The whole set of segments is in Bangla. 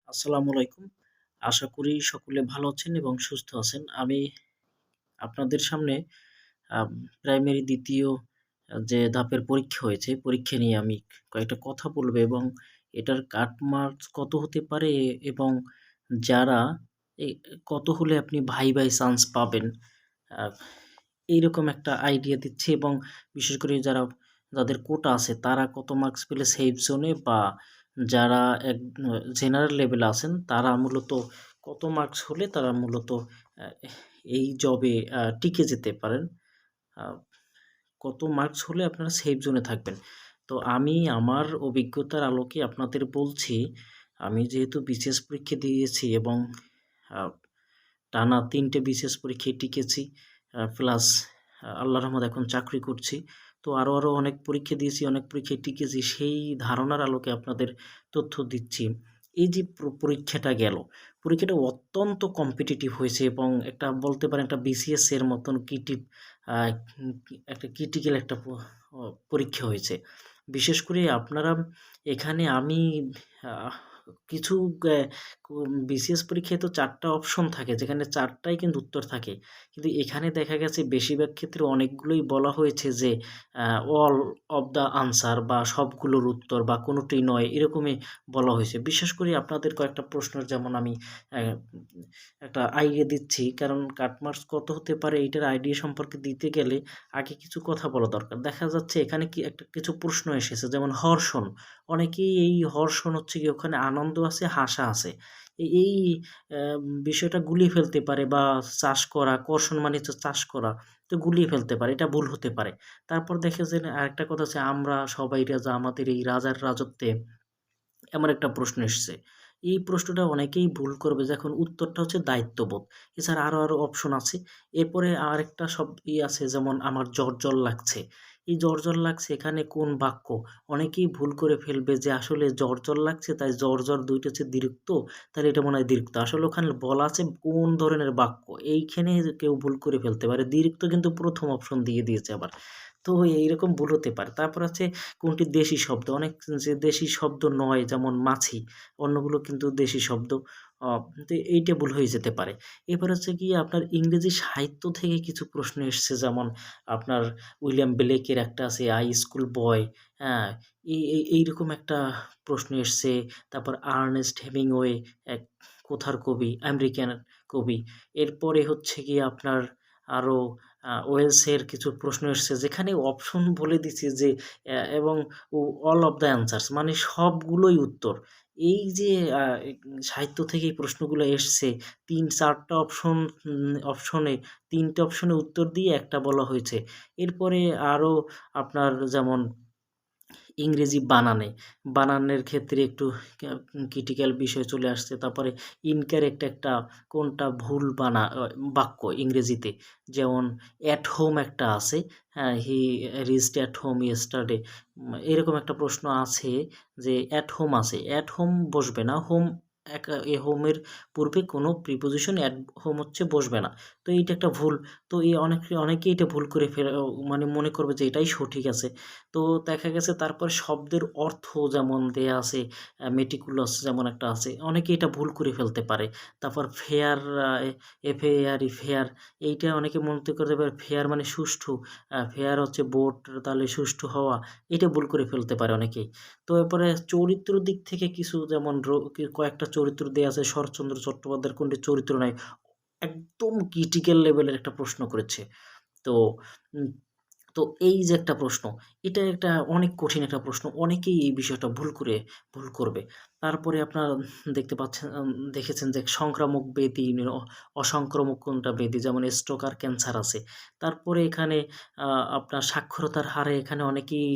আসসালামু আলাইকুম। আশা করি সকলে ভালো আছেন এবং সুস্থ আছেন। আমি আপনাদের সামনে আম প্রাইমারি ২য় যে ধাপের পরীক্ষা হয়েছে, পরীক্ষা নিয়ে আমি কয়েকটা কথা বলবো এবং এটার কাট মার্কস কত হতে পারে এবং যারা এ কত হলে আপনি ভাইভায় চান্স পাবেন। আ এইরকম একটা আইডিয়া দিচ্ছি এবং বিশেষ করে যাদের কোটা আছে তারা কত মার্কস পেলে সেফ জোনে বা যারা এক জেনারেল লেভেলে আছেন তারা মূলত কত মার্কস হলে তারা মূলত আ এই জবে টিকে যেতে পারেন। আ কত মার্কস হলে আপনারা সেফ জোনে থাকবেন। তো আমি আমার অভিজ্ঞতার আলোকে আপনাদের বলছি, আমি যেহেতু বিসিএস পরীক্ষা দিয়েছি এবং আ টানা ৩ টে বিসিএস পরীক্ষায় টিকেছি। প্লাস আল্লাহর রহমতে এখন চাকরি করছি। তো আরো অনেক পরীক্ষা দিয়েছি, অনেক পরীক্ষায় টিকেছি। সেই ধারণার আলোকে আপনাদের তথ্য দিচ্ছি। এই যে পরীক্ষাটা গেল, পরীক্ষাটা অত্যন্ত কম্পিটিটিভ হয়েছে এবং একটা বলতে পারেন একটা বিসিএস এর মতন আ একটা ক্রিটিক্যাল একটা পরীক্ষা হয়েছে। বিশেষ করে আপনারা এখানে আমি আহ কিছু গ্যা বিসিএস পরীক্ষায় তো ৪ টা অপশন থাকে যেখানে ৪ টাই কিন্তু উত্তর থাকে। কিন্তু এখানে দেখা গেছে বেশিরভাগ ক্ষেত্রে অনেকগুলোই বলা হয়েছে যে আ অল অফ দ্য আনসার বা সবগুলোর উত্তর বা কোনোটিই নয় এরকমই বলা হয়েছে। বিশেষ করে আপনাদের কয়েকটা প্রশ্নের যেমন আমি অ্যা একটা আইডিয়া দিচ্ছি। কারণ কাটমার্কস কত হতে পারে এইটার আইডিয়া সম্পর্কে দিতে গেলে আগে কিছু কথা বলা দরকার। দেখা যাচ্ছে এখানে কিছু প্রশ্ন এসেছে যেমন হর্ষণ। অনেকেই এই হর্ষণ হচ্ছে গিয়ে ওখানে আনন্দ আছে, হাসা আছে। এই বিষয়টা গুলিয়ে ফেলতে পারে বা চাষ করা, কর্ষণ মানে হচ্ছে চাষ করা। তো গুলিয়ে ফেলতে পারে। এটা ভুল হতে পারে। তারপর দেখে যে আরেকটা কথা আছে আমরা সবাই রাজা আমাদের এই রাজার রাজত্বে এমন একটা প্রশ্ন এসছে। এই প্রশ্নটা অনেকেই ভুল করবে যে এখন উত্তরটা হচ্ছে দায়িত্ববোধ। এছাড়া আরো অপশন আছে। এরপরে আরেকটা আছে যেমন আমার জ্বর লাগছে। এই জ্বর লাগছে এখানে কোন বাক্য? অনেকেই ভুল করে ফেলবে যে আসলে জ্বর লাগছে তাই জ্বর ২ টা হচ্ছে দ্বিরুক্ত, তাহলে এটা মনে হয় দ্বিরুক্ত। আসলে ওখানে বলা আছে কোন ধরনের বাক্য। এইখানে কেউ ভুল করে ফেলতে পারে। দ্বিরুক্ত কিন্তু ১ম অপশন দিয়ে দিয়েছে আবার। তো এইরকম ভুল হতে পারে। তারপর আছে কোনটি দেশি শব্দ? অনেক যে দেশি শব্দ নয় যেমন মাছি, অন্যগুলো কিন্তু দেশি শব্দ। অ তো এইটা ভুল হয়ে যেতে পারে। এরপর হচ্ছে গিয়ে আপনার ইংরেজি সাহিত্য থেকে কিছু প্রশ্ন এসছে যেমন আপনার উইলিয়াম ব্লেকের একটা আছে 'আই স্কুল বয়', হ্যাঁ? এইরকম একটা প্রশ্ন এসছে। তারপর আর্নেস্ট হেমিংওয়ে এক কোথার কবি? আমেরিকান কবি। এরপরে হচ্ছে গিয়ে আপনার আরো ওয়েলসের কিছু প্রশ্ন এসছে যেখানে অপশন বলে দিছে যে এবং অল অফ দ্য অ্যানসার্স মানে সবগুলোই উত্তর। এই যে আ এ সাহিত্য থেকে এই প্রশ্নগুলো এসছে ৩-৪ টা অপশনে ৩ টে অপশনে উত্তর দিয়ে একটা বলা হয়েছে। এরপরে আরো আপনার যেমন ইংরেজি বানানের ক্ষেত্রে একটু ক্রিটিক্যাল বিষয় চলে আসছে। তারপরে ইনকারেক্ট একটা কোনটা ভুল বাক্য ইংরেজিতে। যেমন এট হোম একটা আছে, হ্যাঁ? He reached at home yesterday. এরকম একটা প্রশ্ন আছে যে এট হোম আছে। এট হোম বসবে না। হোমের পূর্বে কোনো প্রিপোজিশন এট হোম হচ্ছে বসবে না। তো এইটা একটা ভুল। তো অনেকেই এটা ভুল করে মানে মনে করবে যে এটাই সঠিক আছে। তো দেখা গেছে তারপর শব্দের অর্থ যেমন দেয়া আছে, meticulous যেমন একটা আছে। অনেকে এটা ভুল করে ফেলতে পারে। তারপর ফেয়ার এফ-এ-আর-ই ফেয়ার এইটা অনেকে মনে করতে পারে ফেয়ার মানে সুষ্ঠু। ফেয়ার হচ্ছে ভোট তাহলে সুষ্ঠু হওয়া। এটা ভুল করে ফেলতে পারে অনেকেই। তো এরপরে চরিত্রের দিক থেকে কিছু যেমন কয়েকটা চরিত্র দেয়া আছে শরৎচন্দ্র চট্টোপাধ্যায়ের কোনটি চরিত্র নাই। একদম ক্রিটিক্যাল লেভেলের একটা প্রশ্ন করেছে। তো উম তো এই যে একটা প্রশ্ন, এটা একটা অনেক কঠিন একটা প্রশ্ন। অনেকেই এই বিষয়টা ভুল করবে। তারপরে আপনারা দেখেছেন যে সংক্রামক ব্যাধি, অসংক্রামক কোনটা ব্যাধি যেমন স্ট্রোক আর ক্যান্সার আছে। তারপরে এখানে আ আপনার সাক্ষরতার হারে এখানে অনেকেই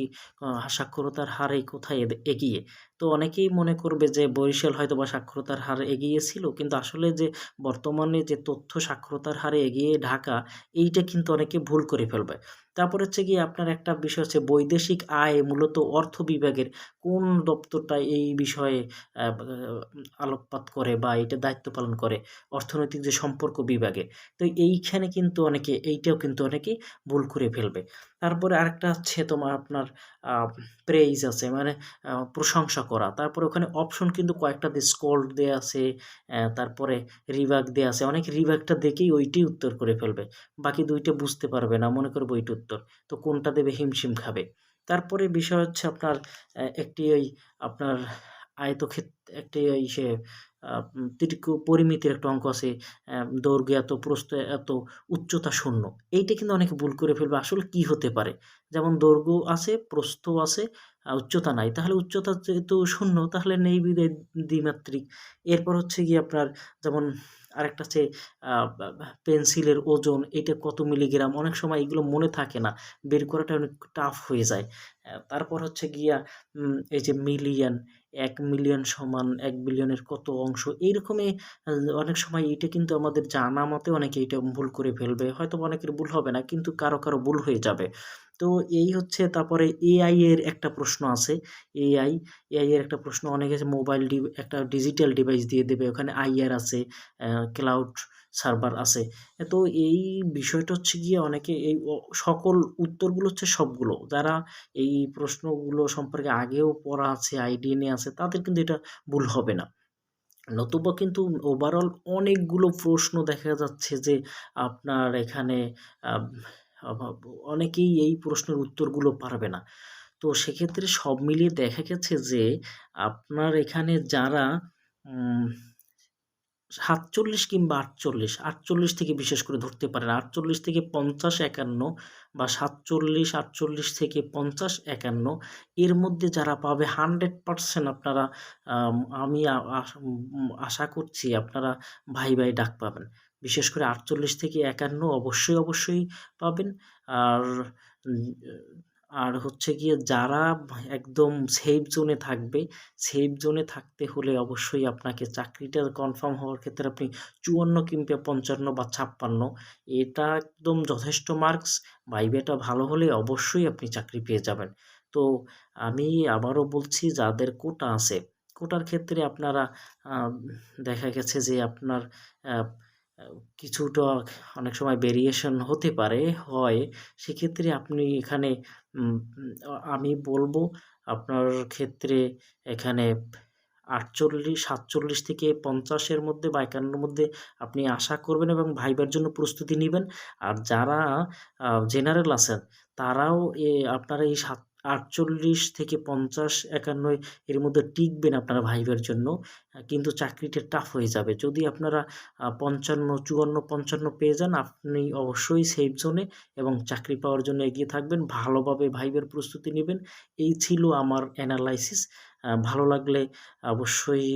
সাক্ষরতার হারে কোথায় এগিয়ে। তো অনেকেই মনে করবে যে বরিশাল হয়তোবা সাক্ষরতার হার এগিয়ে ছিল। কিন্তু আসলে যে বর্তমানে যে তথ্য সাক্ষরতার হারে এগিয়ে ঢাকা, এইটা কিন্তু অনেকে ভুল করে ফেলবে। তারপর হচ্ছে গিয়ে আপনার একটা বিষয় হচ্ছে বৈদেশিক আয় মূলত অর্থ বিভাগের কোন দপ্তরটা এই বিষয়ে আ বা আলোকপাত করে বা এটা দায়িত্ব পালন করে অর্থনৈতিক যে সম্পর্ক বিভাগে। তো এইখানে কিন্তু এইটাও কিন্তু অনেকেই ভুল করে ফেলবে। তারপরে আরেকটা হচ্ছে তোমার আপনার আ প্রেইজ আছে মানে প্রশংসা করা। তারপরে ওখানে অপশন কিন্তু কয়েকটা স্কোল্ড দেয়া আছে, তারপরে রিভাগ দেয়া আছে। অনেকে রিভাগটা দেখেই ওইটাই উত্তর করে ফেলবে। বাকি ২ টা বুঝতে পারবে না। মনে করবে ওইটা উত্তর। তো কোনটা দেবে হিমশিম খাবে। তারপরে বিষয় হচ্ছে আপনার একটি ওই আপনার আয়তক্ষেত একটি ওই সে পরিমিতির একটা অঙ্ক আছে। দৈর্ঘ্য এত, প্রস্থ এত, উচ্চতা ০ এইটা কিন্তু অনেকে ভুল করে ফেলবে। আসলে কি হতে পারে? যেমন দৈর্ঘ্য আছে, প্রস্থ আছে, উচ্চতা নাই। তাহলে উচ্চতা যেহেতু ০ তাহলে নেই বিধায় দ্বিমাত্রিক। এরপর হচ্ছে গিয়ে আপনার যেমন আরেকটা আছে আ বা বা পেন্সিলের ওজন এটা কত মিলিগ্রাম? অনেক সময় এগুলো মনে থাকে না। বের করাটা অনেক টাফ হয়ে যায়। তারপর হচ্ছে গিয়া এই যে মিলিয়ন, ১ মিলিয়ন সমান ১ বিলিয়নের কত অংশ? এইরকমই আ অনেক সময় এইটা কিন্তু আমাদের জানা মতে অনেকে এইটা ভুল করে ফেলবে। হয়তোবা অনেকের ভুল হবে না কিন্তু কারো ভুল হয়ে যাবে। তো এই হচ্ছে তারপরে এআই এর একটা প্রশ্ন আছে। এআই, এআই এর একটা প্রশ্ন অনেকে যে মোবাইল একটা ডিজিটাল ডিভাইস দিয়ে দেবে। ওখানে আইআর আছে, ক্লাউড সার্ভার আছে। তো এই বিষয়টা হচ্ছে গিয়ে অনেকে এই সকল উত্তরগুলো হচ্ছে সবগুলো। যারা এই প্রশ্নগুলো সম্পর্কে আগেও পড়া আছে, আইডিয়া নিয়ে আছে তাদের কিন্তু এটা ভুল হবে না। নতুবা কিন্তু ওভারঅল অনেকগুলো প্রশ্ন দেখা যাচ্ছে যে আপনার এখানে আব অভাব অনেকেই এই প্রশ্নের উত্তরগুলো পারবে না। তো সেক্ষেত্রে সব মিলিয়ে দেখা গেছে যে আপনার এখানে যারা উম ৪৭ কিংবা ৪৮, ৪৮ থেকে বিশেষ করে ধরতে পারেন। ৪৮ থেকে ৫০, ৫১ বা ৪৭, ৪৮ থেকে ৫০, ৫১ এর মধ্যে যারা পাবে 100% আপনারা আমি আশা করছি আপনারা ভাই ডাক পাবেন। বিশেষ করে ৪৮ থেকে ৫১ অবশ্যই পাবেন। আর উম আর হচ্ছে গিয়ে যারা একদম সেফ জোনে থাকবে সেফ জোনে থাকতে হলে অবশ্যই আপনাকে চাকরিটা কনফার্ম হওয়ার ক্ষেত্রে আপনি ৫৪ কিংবা ৫৫ বা ৫৬ এটা একদম যথেষ্ট মার্কস। ভাইভাটা ভালো হলে অবশ্যই আপনি চাকরি পেয়ে যাবেন। তো আমি আবারও বলছি যাদের কোটা আছে, কোটার ক্ষেত্রে আপনারা আ দেখা গেছে যে আপনার আ আ কিছুটা অনেক সময় ভেরিয়েশন হতে পারে, হয়। সেক্ষেত্রে আপনি এখানে উম আমি বলব আপনার ক্ষেত্রে এখানে ৪৭ থেকে ৫০ এর মধ্যে বা ৫১ এর মধ্যে আপনি আশা করবেন এবং ভাইবার জন্য প্রস্তুতি নিবেন। আর যারা জেনারেল আছেন তারাও আপনারা এই ৪৮ থেকে ৫০, ৫১ এর মধ্যে টিকবেন আপনারা ভাইবার জন্য। কিন্তু চাকরিটা টাফ হয়ে যাবে। যদি আপনারা ৫৫, ৫৪, ৫৫ পেয়ে যান আপনি অবশ্যই সেফ জোনে এবং চাকরি পাওয়ার জন্য এগিয়ে থাকবেন। ভালোভাবে ভাইবার প্রস্তুতি নিবেন। এই ছিল আমার এনালাইসিস। ভালো লাগলে অবশ্যই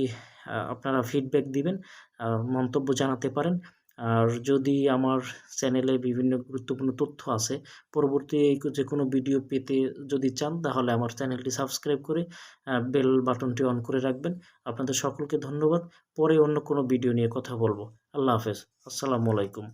আপনারা ফিডব্যাক দিবেন, আ মন্তব্য জানাতে পারেন। আর যদি আমার চ্যানেলে বিভিন্ন গুরুত্বপূর্ণ তথ্য আছে, পরবর্তী যেকোনো ভিডিও পেতে যদি চান তাহলে আমার চ্যানেলটি সাবস্ক্রাইব করে বেল বাটনটি অন করে রাখবেন। আপনাদের সকলকে ধন্যবাদ। পরে অন্য কোনো ভিডিও নিয়ে কথা বলব। আল্লাহ হাফেজ। আসসালামু আলাইকুম।